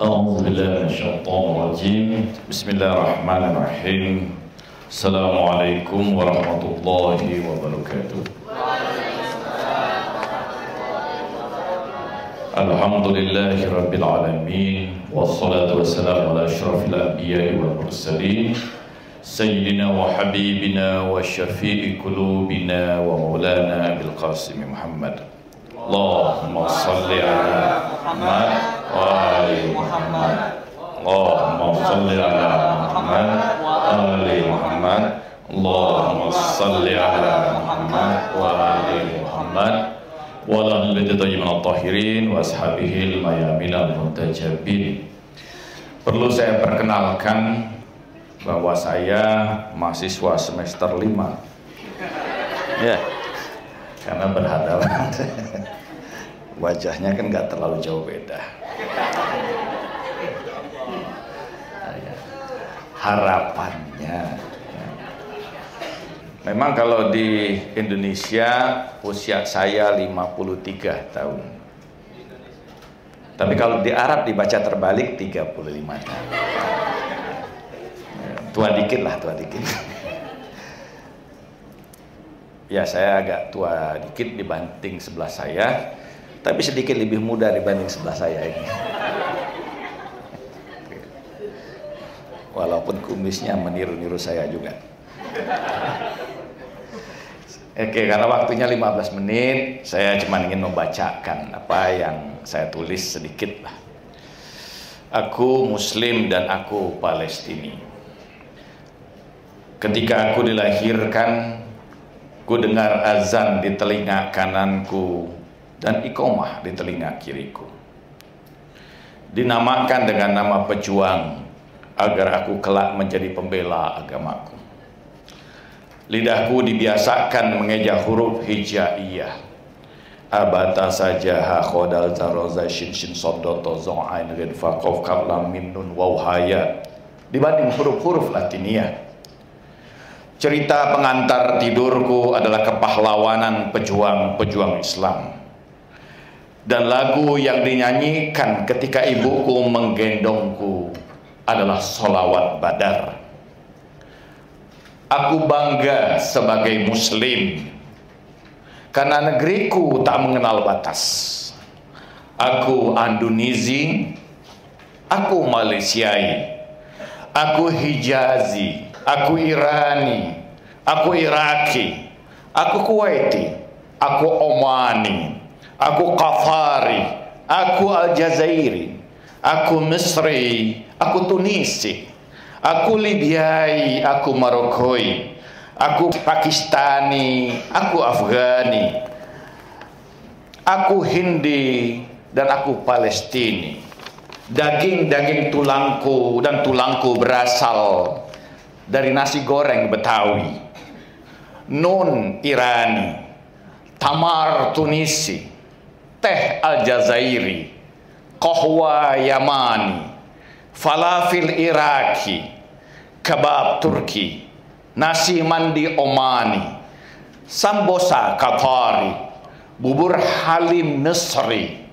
أعوذ بالله من الشيطان الرجيم بسم الله الرحمن الرحيم السلام عليكم ورحمة الله وبركاته الحمد لله رب العالمين والصلاة والسلام على أشرف الأنبياء والمرسلين سيدنا وحبيبنا وشفيع قلوبنا ومولانا أبي القاسم محمد اللهم صل على محمد وآل محمد اللهم صل على محمد وآل محمد اللهم صل على محمد وآل محمد وعلى آل الطيبين الطاهرين وأصحابه الميامين المنتجبين. Perlu saya perkenalkan bahwa saya mahasiswa semester 5 ya, karena berhadapan wajahnya kan nggak terlalu jauh beda. Harapannya memang kalau di Indonesia usia saya 53 tahun, tapi kalau di Arab dibaca terbalik 35 tahun. Tua dikit lah, tua dikit. Ya, saya agak tua dikit dibanding sebelah saya, tapi sedikit lebih muda dibanding sebelah saya ini. Walaupun kumisnya meniru-niru saya juga. Oke, karena waktunya 15 menit, saya cuma ingin membacakan apa yang saya tulis sedikit lah. Aku Muslim dan aku Palestini. Ketika aku dilahirkan, ku dengar azan di telinga kananku dan iqomah di telinga kiriku. Dinamakan dengan nama pejuang agar aku kelak menjadi pembela agamaku. Lidahku dibiasakan mengeja huruf hijaiyah. Abata saja ha khodal zaroza shin shin sodoto zo'ain rin fa qaf kaf lam mim nun waw haya dibanding huruf-huruf latiniyah. Cerita pengantar tidurku adalah kepahlawanan pejuang-pejuang Islam. Dan lagu yang dinyanyikan ketika ibuku menggendongku adalah sholawat Badar. Aku bangga sebagai Muslim karena negeriku tak mengenal batas. Aku Indonesi, aku Malaysiai, aku Hijazi, aku Irani, aku Iraki, aku Kuwaiti, aku Omani, aku Qatari, aku Aljazairi, aku Misri, aku Tunisi, aku Libyai, aku Marokoi, aku Pakistani, aku Afghani, aku Hindi, dan aku Palestini. Daging-daging tulangku dan tulangku berasal dari nasi goreng Betawi, nun Irani, tamar Tunisi, teh Aljazairi, qahwa Yamani, falafel Iraki, kebab Turki, nasi mandi Omani, sambosa Qatari, bubur halim Misri,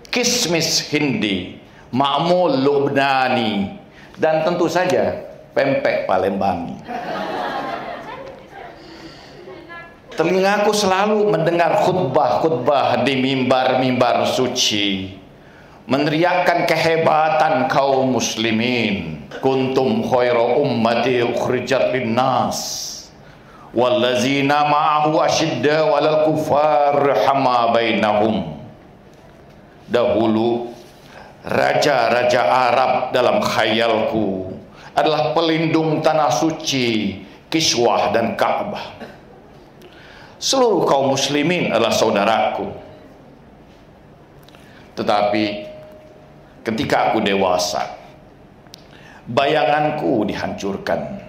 kismis Hindi, ma'mul Lubnani, dan tentu saja pempek Palembang. Telingaku selalu mendengar khutbah-khutbah di mimbar-mimbar suci, meneriakkan kehebatan kaum muslimin. Kuntum khairu ummati ukhrijat linnas wallazina ma'ahu ashidda walal kufar hama bainahum. Dahulu raja-raja Arab dalam khayalku adalah pelindung tanah suci, Kiswah dan Ka'bah. Seluruh kaum muslimin adalah saudaraku. Tetapi ketika aku dewasa, bayanganku dihancurkan,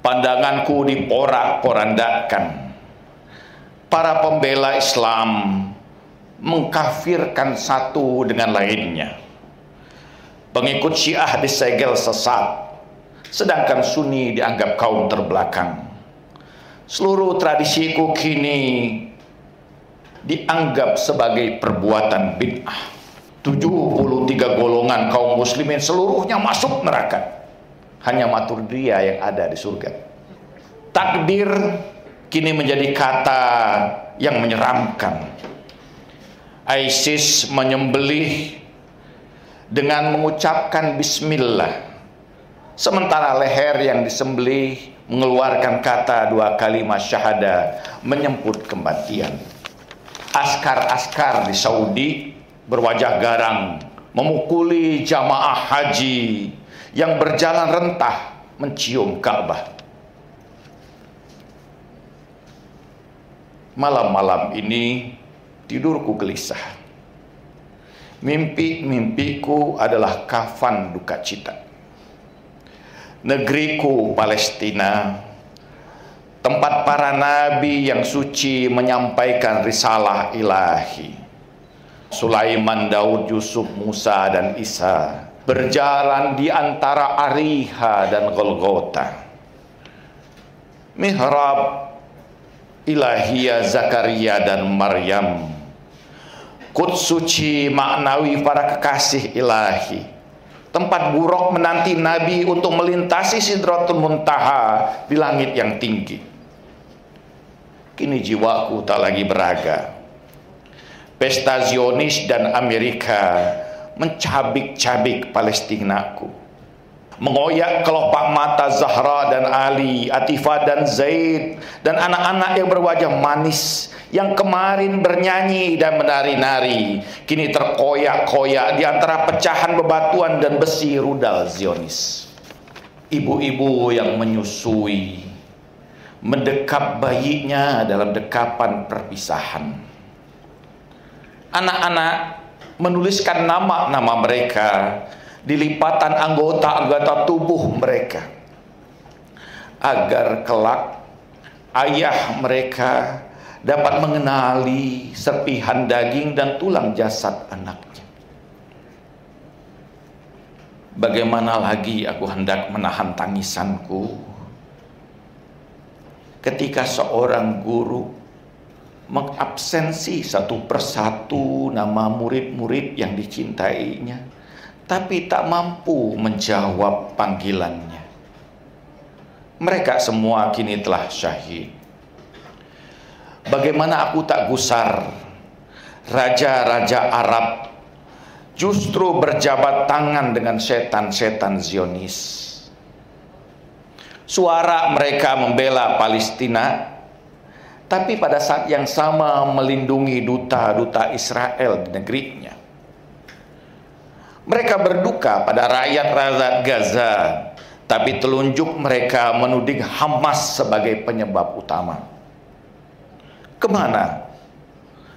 pandanganku diporak-porandakan. Para pembela Islam mengkafirkan satu dengan lainnya. Pengikut Syiah disegel sesat, sedangkan Sunni dianggap kaum terbelakang. Seluruh tradisiku kini dianggap sebagai perbuatan bid'ah. 73 golongan kaum muslimin seluruhnya masuk neraka. Hanya Maturidiyah yang ada di surga. Takdir kini menjadi kata yang menyeramkan. ISIS menyembelih dengan mengucapkan bismillah, sementara leher yang disembelih mengeluarkan kata 2 kalimat syahadah menyebut kematian. Askar-askar di Saudi berwajah garang memukuli jamaah haji yang berjalan rentah mencium Ka'bah. Malam-malam ini tidurku gelisah. Mimpi-mimpiku adalah kafan duka cita. Negeriku Palestina, tempat para nabi yang suci menyampaikan risalah ilahi. Sulaiman, Daud, Yusuf, Musa, dan Isa berjalan di antara Ariha dan Golgota. Mihrab ilahiyah Zakaria dan Maryam, Quds suci maknawi para kekasih ilahi, tempat Buraq menanti Nabi untuk melintasi Sidratul Muntaha di langit yang tinggi. Kini jiwaku tak lagi beraga. Pesta Zionis dan Amerika mencabik-cabik Palestinaku, mengoyak kelopak mata Zahra dan Ali, Atifah dan Zaid, dan anak-anak yang berwajah manis yang kemarin bernyanyi dan menari-nari kini terkoyak-koyak di antara pecahan bebatuan dan besi rudal Zionis. Ibu-ibu yang menyusui mendekap bayinya dalam dekapan perpisahan. Anak-anak menuliskan nama-nama mereka di lipatan anggota-anggota tubuh mereka, agar kelak ayah mereka dapat mengenali serpihan daging dan tulang jasad anaknya. Bagaimana lagi aku hendak menahan tangisanku ketika seorang guru mengabsensi satu persatu nama murid-murid yang dicintainya, tapi tak mampu menjawab panggilannya. Mereka semua kini telah syahid. Bagaimana aku tak gusar, raja-raja Arab justru berjabat tangan dengan setan-setan Zionis. Suara mereka membela Palestina, tapi pada saat yang sama melindungi duta-duta Israel di negerinya. Mereka berduka pada rakyat Gaza, tapi telunjuk mereka menuding Hamas sebagai penyebab utama. Kemana?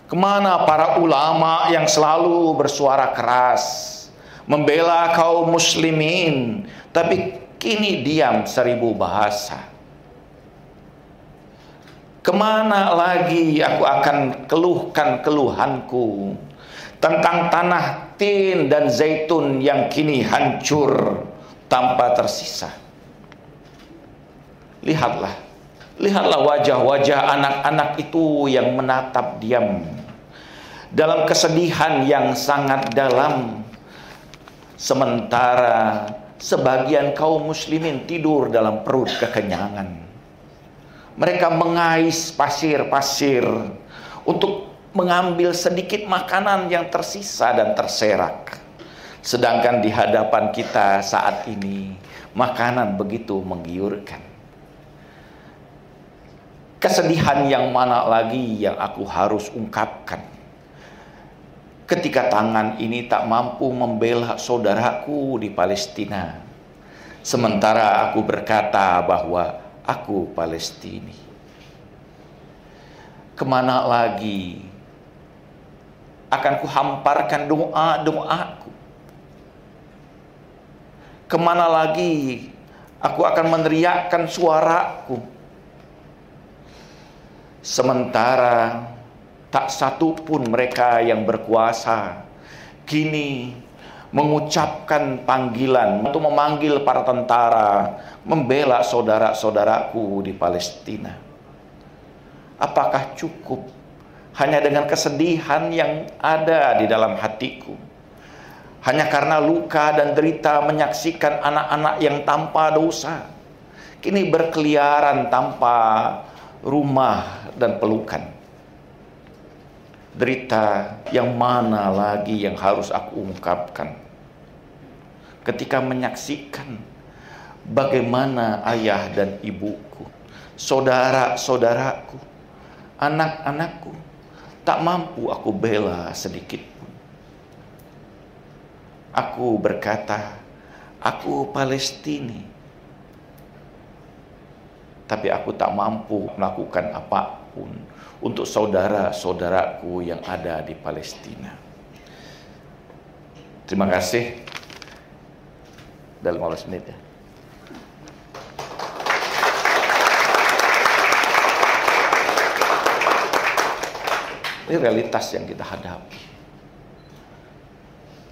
Kemana para ulama yang selalu bersuara keras, membela kaum muslimin, tapi kini diam 1000 bahasa? Kemana lagi aku akan keluhkan keluhanku tentang tanah tin dan zaitun yang kini hancur tanpa tersisa? Lihatlah wajah-wajah anak-anak itu yang menatap diam dalam kesedihan yang sangat dalam, sementara sebagian kaum muslimin tidur dalam perut kekenyangan. Mereka mengais pasir-pasir untuk mengambil sedikit makanan yang tersisa dan terserak. Sedangkan di hadapan kita saat ini, makanan begitu menggiurkan. Kesedihan yang mana lagi yang aku harus ungkapkan ketika tangan ini tak mampu membela saudaraku di Palestina, sementara aku berkata bahwa aku Palestini. Kemana lagi akan kuhamparkan doa-doaku? Kemana lagi aku akan meneriakkan suaraku? Sementara tak satu pun mereka yang berkuasa kini mengucapkan panggilan untuk memanggil para tentara membela saudara-saudaraku di Palestina. Apakah cukup hanya dengan kesedihan yang ada di dalam hatiku hanya karena luka dan derita menyaksikan anak-anak yang tanpa dosa kini berkeliaran tanpa rumah dan pelukan. Derita yang mana lagi yang harus aku ungkapkan ketika menyaksikan bagaimana ayah dan ibuku, saudara-saudaraku, anak-anakku tak mampu aku bela sedikit pun. Aku berkata, aku Palestina, tapi aku tak mampu melakukan apapun untuk saudara-saudaraku yang ada di Palestina. Terima kasih. Dalam 15 menit ya. Ini realitas yang kita hadapi.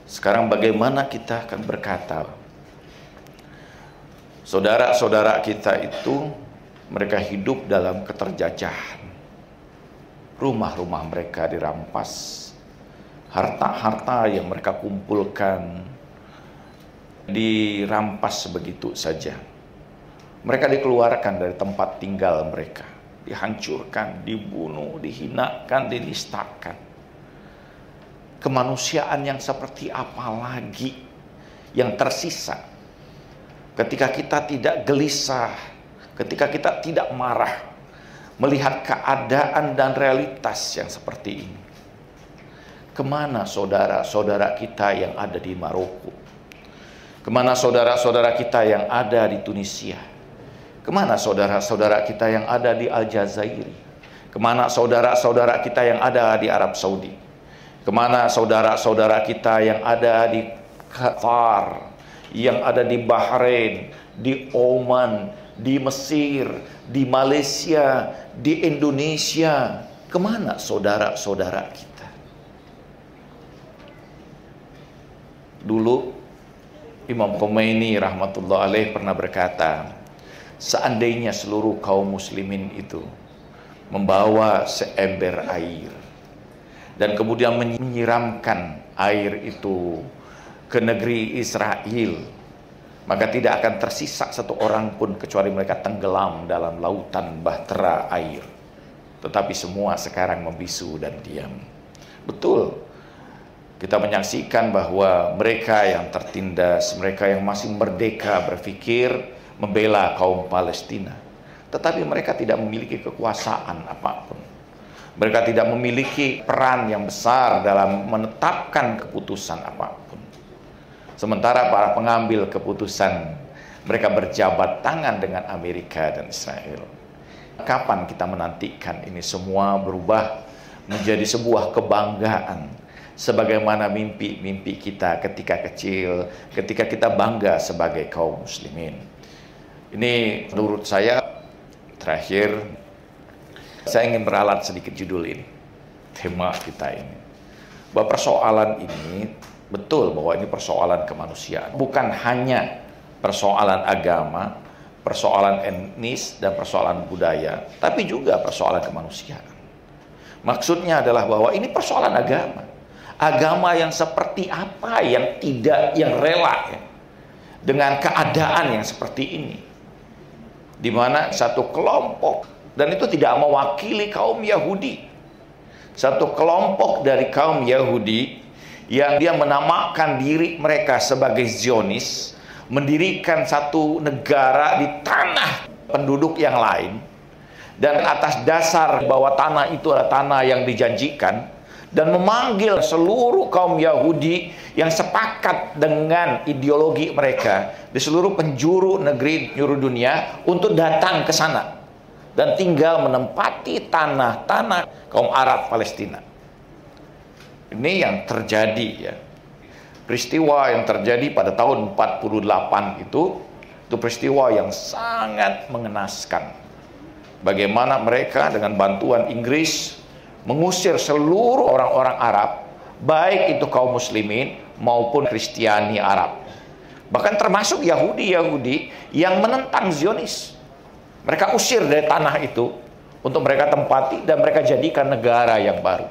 Sekarang bagaimana kita akan berkata, saudara-saudara kita itu mereka hidup dalam keterjajahan. Rumah-rumah mereka dirampas. Harta-harta yang mereka kumpulkan dirampas begitu saja. Mereka dikeluarkan dari tempat tinggal mereka, dihancurkan, dibunuh, dihinakan, dinistakan. Kemanusiaan yang seperti apa lagi yang tersisa ketika kita tidak gelisah, ketika kita tidak marah melihat keadaan dan realitas yang seperti ini? Kemana saudara-saudara kita yang ada di Maroko? Kemana saudara-saudara kita yang ada di Tunisia? Kemana saudara-saudara kita yang ada di Aljazair? Kemana saudara-saudara kita yang ada di Arab Saudi? Kemana saudara-saudara kita yang ada di Qatar, yang ada di Bahrain, di Oman, di Mesir, di Malaysia, di Indonesia? Kemana saudara-saudara kita? Dulu Imam Khomeini rahmatullah alaih pernah berkata, seandainya seluruh kaum muslimin itu membawa seember air dan kemudian menyiramkan air itu ke negeri Israel, maka tidak akan tersisa satu orang pun kecuali mereka tenggelam dalam lautan bahtera air. Tetapi semua sekarang membisu dan diam. Betul, kita menyaksikan bahwa mereka yang tertindas, mereka yang masih merdeka berpikir membela kaum Palestina, tetapi mereka tidak memiliki kekuasaan apapun. Mereka tidak memiliki peran yang besar dalam menetapkan keputusan apapun. Sementara para pengambil keputusan, mereka berjabat tangan dengan Amerika dan Israel. Kapan kita menantikan ini semua berubah menjadi sebuah kebanggaan, sebagaimana mimpi-mimpi kita ketika kecil, ketika kita bangga sebagai kaum muslimin? Ini menurut saya, terakhir, saya ingin beralat sedikit judul ini, tema kita ini. Bahwa persoalan ini, betul bahwa ini persoalan kemanusiaan. Bukan hanya persoalan agama, persoalan etnis, dan persoalan budaya, tapi juga persoalan kemanusiaan. Maksudnya adalah bahwa ini persoalan agama. Agama yang seperti apa yang tidak, yang rela ya, dengan keadaan yang seperti ini, di mana satu kelompok, dan itu tidak mewakili kaum Yahudi, satu kelompok dari kaum Yahudi yang dia menamakan diri mereka sebagai Zionis, mendirikan satu negara di tanah penduduk yang lain, dan atas dasar bahwa tanah itu adalah tanah yang dijanjikan, dan memanggil seluruh kaum Yahudi yang sepakat dengan ideologi mereka di seluruh penjuru negeri penjuru dunia untuk datang ke sana dan tinggal menempati tanah-tanah kaum Arab Palestina. Ini yang terjadi ya. Peristiwa yang terjadi pada tahun 48 itu peristiwa yang sangat mengenaskan. Bagaimana mereka dengan bantuan Inggris mengusir seluruh orang-orang Arab, baik itu kaum muslimin maupun Kristiani Arab. Bahkan termasuk Yahudi-Yahudi yang menentang Zionis. Mereka usir dari tanah itu untuk mereka tempati dan mereka jadikan negara yang baru.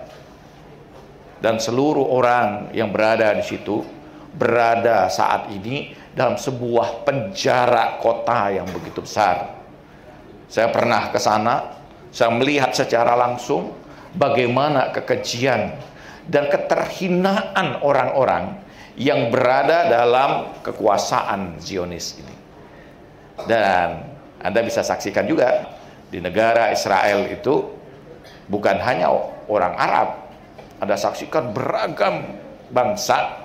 Dan seluruh orang yang berada di situ berada saat ini dalam sebuah penjara kota yang begitu besar. Saya pernah ke sana, saya melihat secara langsung bagaimana kekejian dan keterhinaan orang-orang yang berada dalam kekuasaan Zionis ini. Dan Anda bisa saksikan juga di negara Israel itu bukan hanya orang Arab, Anda saksikan beragam bangsa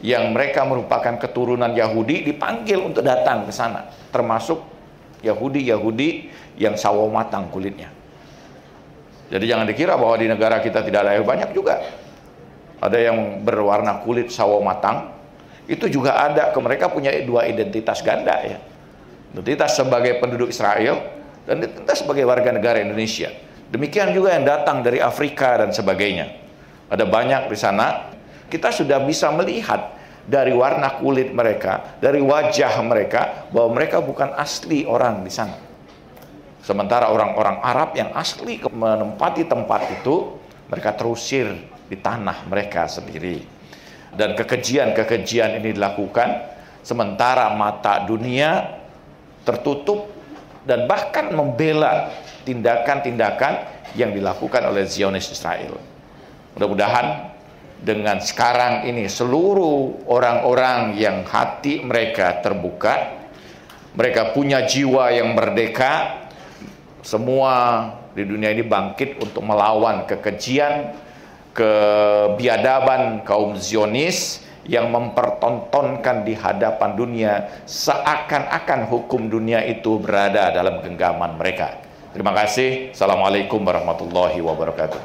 yang mereka merupakan keturunan Yahudi dipanggil untuk datang ke sana, termasuk Yahudi yang sawo matang kulitnya. Jadi jangan dikira bahwa di negara kita tidak ada, banyak juga. Ada yang berwarna kulit sawo matang, itu juga ada. Mereka punya dua identitas ganda ya. Identitas sebagai penduduk Israel dan identitas sebagai warga negara Indonesia. Demikian juga yang datang dari Afrika dan sebagainya. Ada banyak di sana. Kita sudah bisa melihat dari warna kulit mereka, dari wajah mereka, bahwa mereka bukan asli orang di sana. Sementara orang-orang Arab yang asli menempati tempat itu, mereka terusir di tanah mereka sendiri. Dan kekejian-kekejian ini dilakukan sementara mata dunia tertutup dan bahkan membela tindakan-tindakan yang dilakukan oleh Zionis Israel. Mudah-mudahan dengan sekarang ini seluruh orang-orang yang hati mereka terbuka, mereka punya jiwa yang merdeka, semua di dunia ini bangkit untuk melawan kekejian, kebiadaban kaum Zionis yang mempertontonkan di hadapan dunia seakan-akan hukum dunia itu berada dalam genggaman mereka. Terima kasih. Assalamualaikum warahmatullahi wabarakatuh.